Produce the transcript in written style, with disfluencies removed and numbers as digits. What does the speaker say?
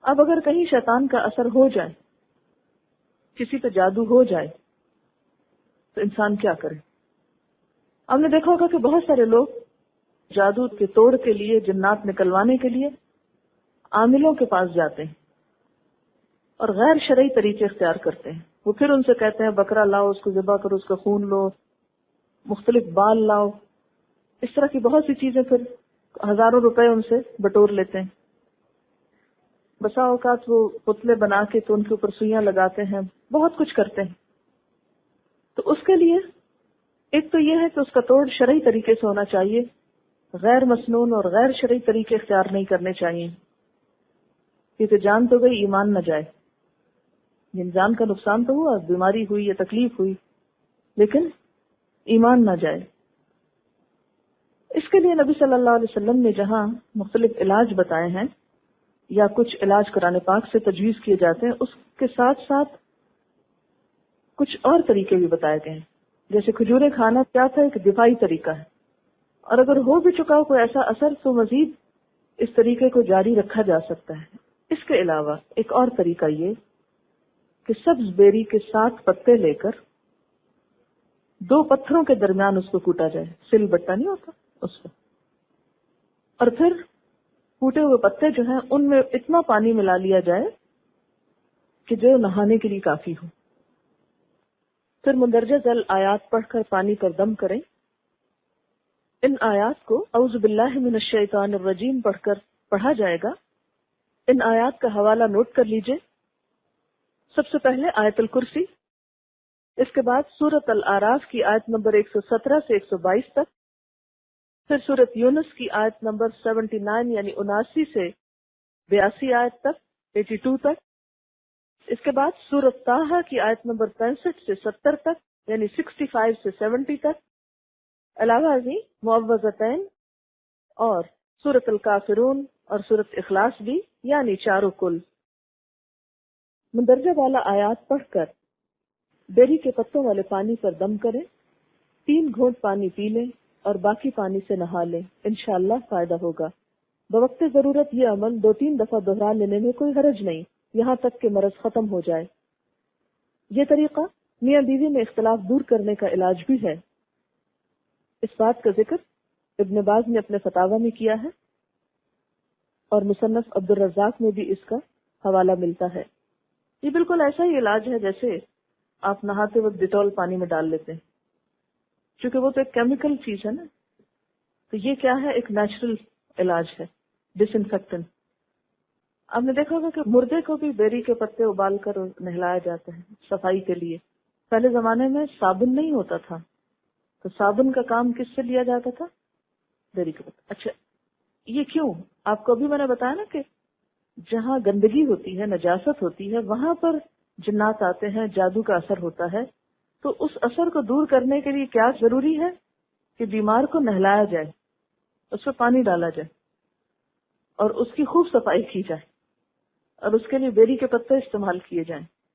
اب اگر کہیں شیطان کا اثر ہو جائے، کسی پہ جادو ہو جائے، تو انسان کیا کرے؟ ہم نے دیکھا ہوگا کہ بہت سارے لوگ جادو کے توڑ کے لیے، جنات نکلوانے کے لیے عاملوں کے پاس جاتے ہیں اور غیر شرعی طریقے اختیار کرتے ہیں. وہ پھر ان سے کہتے ہیں بکرا لاؤ، اس کو ذبح کرو، اس کا خون لو، مختلف بال لاؤ، اس طرح کی بہت سی چیزیں، پھر ہزاروں روپے ان سے بٹور لیتے ہیں. بسا اوقات وہ پتلے بنا کے تو ان کے اوپر سوئیاں لگاتے ہیں، بہت کچھ کرتے ہیں. تو اس کے لیے ایک تو یہ ہے کہ اس کا توڑ شرعی طریقے سے ہونا چاہیے، غیر مسنون اور غیر شرعی طریقے اختیار نہیں کرنے چاہیے، کیونکہ جان تو گئی، ایمان نہ جائے. جان کا نقصان تو ہوا، بیماری ہوئی یا تکلیف ہوئی، لیکن ایمان نہ جائے. اس کے لیے نبی صلی اللہ علیہ وسلم نے جہاں مختلف علاج بتائے ہیں یا کچھ علاج قرآن پاک سے تجویز کیے جاتے ہیں، اس کے ساتھ ساتھ کچھ اور طریقے بھی بتائے گئے ہیں. جیسے کھجوریں کھانا کیا تھا، ایک دفاعی طریقہ ہے، اور اگر ہو بھی چکا ہو کوئی ایسا اثر تو مزید اس طریقے کو جاری رکھا جا سکتا ہے. اس کے علاوہ ایک اور طریقہ یہ کہ سبز بیری کے 7 پتے لے کر 2 پتھروں کے درمیان اس کو کوٹا جائے، سل بٹا نہیں ہوتا اس کو، اور پھر کوٹے ہوئے پتے جو ہیں ان میں اتنا پانی ملا لیا جائے کہ جو نہانے کے لیے کافی ہو. پھر مندرجہ ذیل آیات پڑھ کر پانی پر دم کریں. ان آیات کو اعوذ باللہ من الشیطان الرجیم پڑھ کر پڑھا جائے گا. ان آیات کا حوالہ نوٹ کر لیجئے. سب سے پہلے آیت الکرسی، اس کے بعد سورۃ الاعراف کی آیت نمبر 117 سے 122 تک، پھر سورۃ یونس کی آیت نمبر 79 یعنی 79 سے 82 آیت تک، 82 تک. اس کے بعد سورۃ طٰہٰ کی آیت نمبر 65 سے 70 تک یعنی 65 سے 70 تک. علاوہ ازیں معوذتین اور سورۃ الکافرون اور سورۃ اخلاص بھی، یعنی چاروں کل. مندرجہ والا آیات پڑھ کر بیری کے پتوں والے پانی پر دم کریں، 3 گھونٹ پانی پی لیں اور باقی پانی سے نہا لیں. انشاءاللہ فائدہ ہوگا. بوقت ضرورت یہ عمل 2-3 دفعہ دہرا لینے میں کوئی حرج نہیں، یہاں تک کہ مرض ختم ہو جائے. یہ طریقہ میاں بیوی میں اختلاف دور کرنے کا علاج بھی ہے. اس بات کا ذکر ابن باز نے اپنے فتاوی میں کیا ہے اور مصنف عبد الرزاق میں بھی اس کا حوالہ ملتا ہے. یہ بالکل ایسا ہی علاج ہے جیسے آپ نہاتے وقت ڈیٹول پانی میں ڈال لیتے ہیں، چونکہ وہ تو ایک کیمیکل چیز ہے نا، تو یہ کیا ہے، ایک نیچرل علاج ہے، ڈس انفیکٹنٹ. آپ نے دیکھا ہوگا کہ مردے کو بھی بیری کے پتے ابال کر نہلایا جاتا ہے صفائی کے لیے. پہلے زمانے میں صابن نہیں ہوتا تھا، تو صابن کا کام کس سے لیا جاتا تھا؟ بیری کے پتے. اچھا یہ کیوں؟ آپ کو ابھی میں نے بتایا نا کہ جہاں گندگی ہوتی ہے، نجاست ہوتی ہے، وہاں پر جنات آتے ہیں، جادو کا اثر ہوتا ہے. تو اس اثر کو دور کرنے کے لیے کیا ضروری ہے کہ بیمار کو نہلایا جائے، اس میں پانی ڈالا جائے اور اس کی خوب صفائی کی جائے، اور اس کے لیے بیری کے پتے استعمال کیے جائیں.